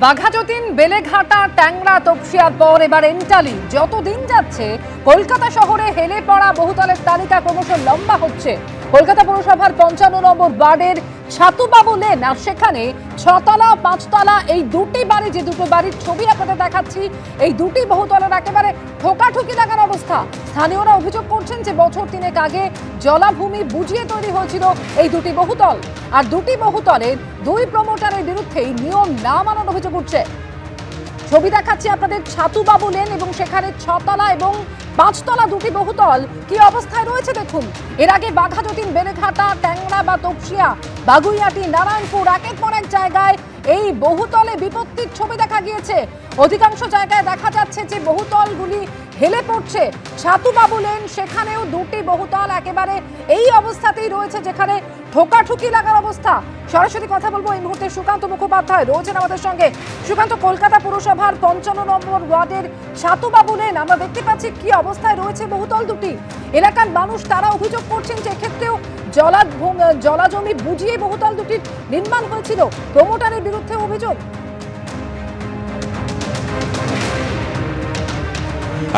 বাঘাযতীন, বেলেঘাটা, ট্যাংরা, তপসিয়ার পর এবার এন্টালি। যতদিন যাচ্ছে কলকাতা শহরে হেলে পড়া বহুতলের তালিকা ক্রমশ লম্বা হচ্ছে। কলকাতা পুরসভার ৫৫ নম্বর ওয়ার্ডের ছাতুবাবু লেন, আর সেখানে ৬তলা ৫তলা এই দুটি বাড়ি, যে দুটো বাড়ির ছবি আপনাদের দেখাচ্ছি, এই দুটি বহুতলের একেবারে ঠোকাঠুকি লাগার অবস্থা। স্থানীয়রা অভিযোগ করছেন যে বছর ৩ আগে জলাভূমি বুঝিয়ে তৈরি হয়েছিল এই দুটি বহুতল, আর দুটি বহুতলের দুই প্রমোটারের বিরুদ্ধেই নিয়ম না মানার অভিযোগ উঠছে। ছবি দেখাচ্ছি আপনাদের ছাতুবাবু লেন, এবং সেখানে ৬তলা এবং ৫তলা দুটি বহুতল কি অবস্থায় রয়েছে দেখুন। এর আগে বাঘাযতীন, বেলেঘাটা, ট্যাংরা বা তপসিয়া, বাগুইয়াটি, নারায়ণপুর একের পর এক জায়গায় এই বহুতলে বিপত্তির ছবি দেখা গিয়েছে। অধিকাংশ জায়গায় দেখা যাচ্ছে যে বহুতলগুলি হেলে পড়ছে। ছাতুবাবু লেন, সেখানেও দুটি বহুতল একেবারে এই অবস্থাতেই রয়েছে, যেখানে ঠোকাঠুকি লাগার অবস্থা। সরাসরি কথা বলবো এই মুহূর্তে সুকান্ত মুখোপাধ্যায় রয়েছেন আমাদের সঙ্গে। সুকান্ত, কলকাতা পুরসভার ৫৫ নম্বর ওয়ার্ডের ছাতুবাবু লেন, আমরা দেখতে পাচ্ছি কি অবস্থায় রয়েছে বহুতল দুটি। এলাকার মানুষ তারা অভিযোগ করছেন যে এক্ষেত্রেও জলাজমি বুঝিয়ে বহুতল দুটির নির্মাণ হয়েছিল। প্রমোটারের বিরুদ্ধে অভিযোগ।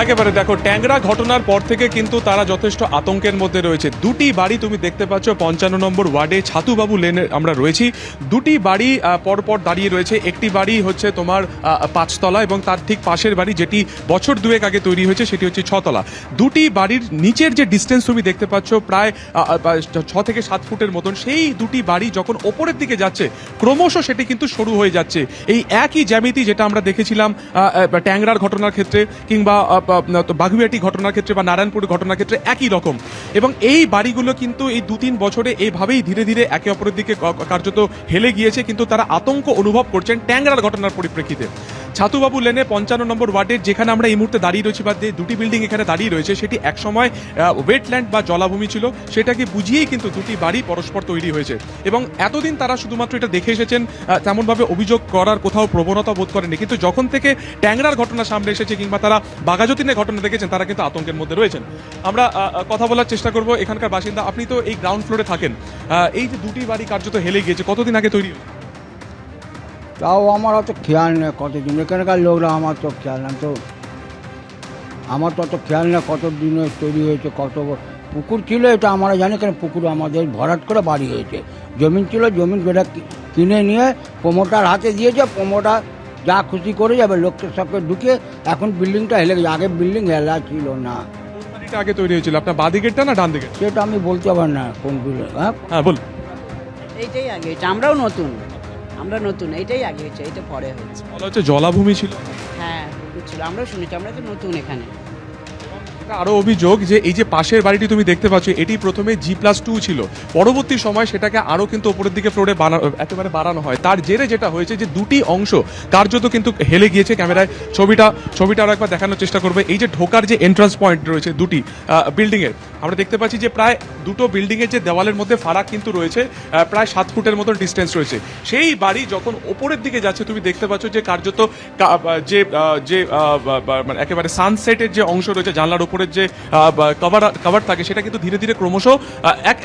একেবারে দেখো, ট্যাংরা ঘটনার পর থেকে কিন্তু তারা যথেষ্ট আতঙ্কের মধ্যে রয়েছে। দুটি বাড়ি তুমি দেখতে পাচ্ছ ৫৫ নম্বর ওয়ার্ডে ছাতুবাবু লেনে আমরা রয়েছি। দুটি বাড়ি পরপর দাঁড়িয়ে রয়েছে। একটি বাড়ি হচ্ছে তোমার ৫তলা, এবং তার ঠিক পাশের বাড়ি যেটি বছর দুয়েক আগে তৈরি হয়েছে সেটি হচ্ছে ৬তলা। দুটি বাড়ির নিচের যে ডিস্টেন্স তুমি দেখতে পাচ্ছ প্রায় ৬ থেকে ৭ ফুটের মতন, সেই দুটি বাড়ি যখন ওপরের দিকে যাচ্ছে ক্রমশ সেটি কিন্তু সরু হয়ে যাচ্ছে। এই একই জ্যামিতি যেটা আমরা দেখেছিলাম ট্যাংরার ঘটনার ক্ষেত্রে, কিংবা বাগুইয়াটি ঘটনার ক্ষেত্রে বা নারায়ণপুর ঘটনার ক্ষেত্রে একই রকম। এবং এই বাড়িগুলো কিন্তু এই ২-৩ বছরে এইভাবেই ধীরে ধীরে একে অপরের দিকে কার্যত হেলে গিয়েছে, কিন্তু তারা আতঙ্ক অনুভব করছেন ট্যাংরার ঘটনার পরিপ্রেক্ষিতে। ছাতুবাবু লেনে ৫৫ নম্বর ওয়ার্ডের যেখানে আমরা এই মুহূর্তে দাঁড়িয়ে রয়েছি, বা দুটি বিল্ডিং এখানে দাঁড়িয়ে রয়েছে, সেটি একসময় ওয়েটল্যান্ড বা জলাভূমি ছিল। সেটাকে বুঝিয়েই কিন্তু দুটি বাড়ি পরস্পর তৈরি হয়েছে, এবং এতদিন তারা শুধুমাত্র এটা দেখে এসেছেন, তেমনভাবে অভিযোগ করার কোথাও প্রবণতা বোধ করেনি। কিন্তু যখন থেকে ট্যাংরার ঘটনা সামনে এসেছে, কিংবা তারা বাঘাযতীনের ঘটনা দেখেছেন, তারা কিন্তু আতঙ্কের মধ্যে রয়েছেন। আমরা কথা বলার চেষ্টা করব এখানকার বাসিন্দা। আপনি তো এই গ্রাউন্ড ফ্লোরে থাকেন, এই যে দুটি বাড়ি কার্যত হেলে গিয়েছে, কতদিন আগে তৈরি? তাও আমার অত খেয়াল নেই কতদিন, এখানকার লোকরা আমার তো খেয়াল নেই, তো আমার তো অত খেয়াল নেই কতদিনে তৈরি হয়েছে। কত পুকুর ছিল এটা আমরা জানি, কারণ পুকুর আমাদের ভরাট করে বাড়ি হয়েছে। জমিন ছিল, জমিন যেটা কিনে নিয়ে প্রমোটার হাতে দিয়েছে, প্রমোটার যা খুশি করে যাবে, লোককে সবকে ঢুকিয়ে এখন বিল্ডিংটা হেলে গেছে। আগে বিল্ডিং হেলা ছিল না। আগে তৈরি হয়েছিল আপনার বাঁ দিকেরটা না ডান দিকের? সেটা আমি বলতে পারি না কোন বিল্ডিং। হ্যাঁ বল। এইটাই আগে হয়েছে, আমরাও নতুন, আমরা নতুন, এইটাই আগে হয়েছে, এইটা পরে হয়েছে। বলা হচ্ছে জলাভূমি ছিল। হ্যাঁ পুকুর ছিল, আমরাও শুনেছি, আমরা তো নতুন এখানে। আরো অভিযোগ যে এই যে পাশের বাড়িটি তুমি দেখতে পাচ্ছ, এটি প্রথমে G+2 ছিল, পরবর্তী সময় সেটাকে আরো কিন্তু উপরের দিকে ফ্লোরে একেবারে বাড়ানো হয়। তার জেরে যেটা হয়েছে যে দুটি অংশ কার্যত কিন্তু হেলে গিয়েছে। ক্যামেরায় ছবিটা আরো একবার দেখানোর চেষ্টা করবে। এই যে ঢোকার যে এন্ট্রান্স পয়েন্ট রয়েছে দুটি বিল্ডিং এর, আমরা দেখতে পাচ্ছি যে প্রায় দুটো বিল্ডিং এর যে দেওয়ালের মধ্যে ফারাক কিন্তু রয়েছে, প্রায় ৭ ফুটের মতো ডিস্টেন্স রয়েছে। সেই বাড়ি যখন ওপরের দিকে যাচ্ছে, তুমি দেখতে পাচ্ছ যে কার্যত যে মানে একেবারে সানসেটের যে অংশ রয়েছে, জানলার উপরের যে কভার থাকে, সেটা কিন্তু ধীরে ধীরে ক্রমশ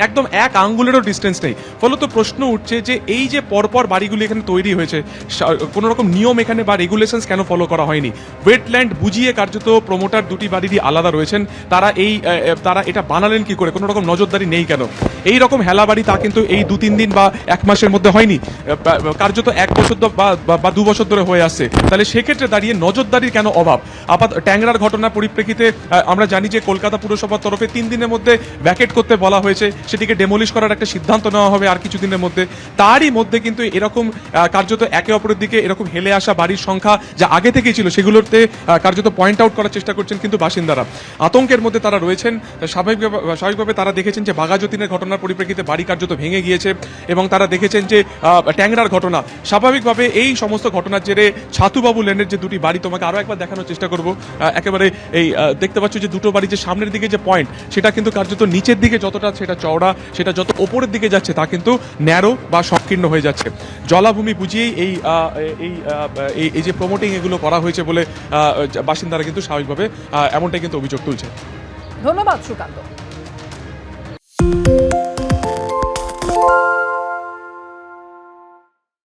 একদম ১ আঙ্গুলেরও ডিস্টেন্স নেই। ফলত প্রশ্ন উঠছে যে এই যে পরপর বাড়িগুলি এখানে তৈরি হয়েছে, কোনো রকম নিয়ম এখানে বা রেগুলেশনস কেন ফলো করা হয়নি? ওয়েটল্যান্ড বুঝিয়ে কার্যত প্রমোটার দুটি বাড়িরই আলাদা রয়েছেন, তারা এটা বানালেন কি করে? কোনো রকম নজরদারি নেই কেন? এই রকম হেলা বাড়ি তা কিন্তু এই ২-৩ দিন বা ১ মাসের মধ্যে হয়নি, কার্যত ১ বছর বা ২ বছর ধরে হয়ে আসছে। তাহলে সেক্ষেত্রে দাঁড়িয়ে নজরদারির কেন অভাব? ট্যাংরার ঘটনার পরিপ্রেক্ষিতে আমরা জানি যে কলকাতা পুরসভার তরফে ৩ দিনের মধ্যে ভ্যাকেট করতে বলা হয়েছে, সেটিকে ডেমোলিশ করার একটা সিদ্ধান্ত নেওয়া হবে আর কিছুদিনের মধ্যে। তারই মধ্যে কিন্তু এরকম কার্যত একে অপরের দিকে এরকম হেলে আসা বাড়ির সংখ্যা যা আগে থেকেই ছিল, সেগুলোতে কার্যত পয়েন্ট আউট করার চেষ্টা করছেন কিন্তু বাসিন্দারা। আতঙ্কের মধ্যে তারা রয়েছেন। স্বাভাবিকভাবে তারা দেখেছেন যে বাঘাযতীনের ঘটনার পরিপ্রেক্ষিতে বাড়ি কার্যত ভেঙে গিয়েছে, এবং তারা দেখেছেন যে ট্যাংরার ঘটনা। স্বাভাবিকভাবে এই সমস্ত ঘটনার জেরে ছাতুবাবু লেনের যে দুটি বাড়ি, তোমাকে আরো একবার দেখানোর চেষ্টা করবো। একেবারে এই দেখতে পাচ্ছ যে দুটো বাড়ি যে সামনের দিকে যে পয়েন্ট, সেটা কিন্তু কার্যত নিচের দিকে যতটা সেটা চওড়া, সেটা যত ওপরের দিকে যাচ্ছে তা কিন্তু ন্যারো বা সংকীর্ণ হয়ে যাচ্ছে। জলাভূমি বুঝিয়েই এই যে প্রমোটিং এগুলো করা হয়েছে বলে বাসিন্দারা কিন্তু স্বাভাবিকভাবে এমনটাই কিন্তু অভিযোগ তুলছে। ধন্যবাদ সুকান্ত।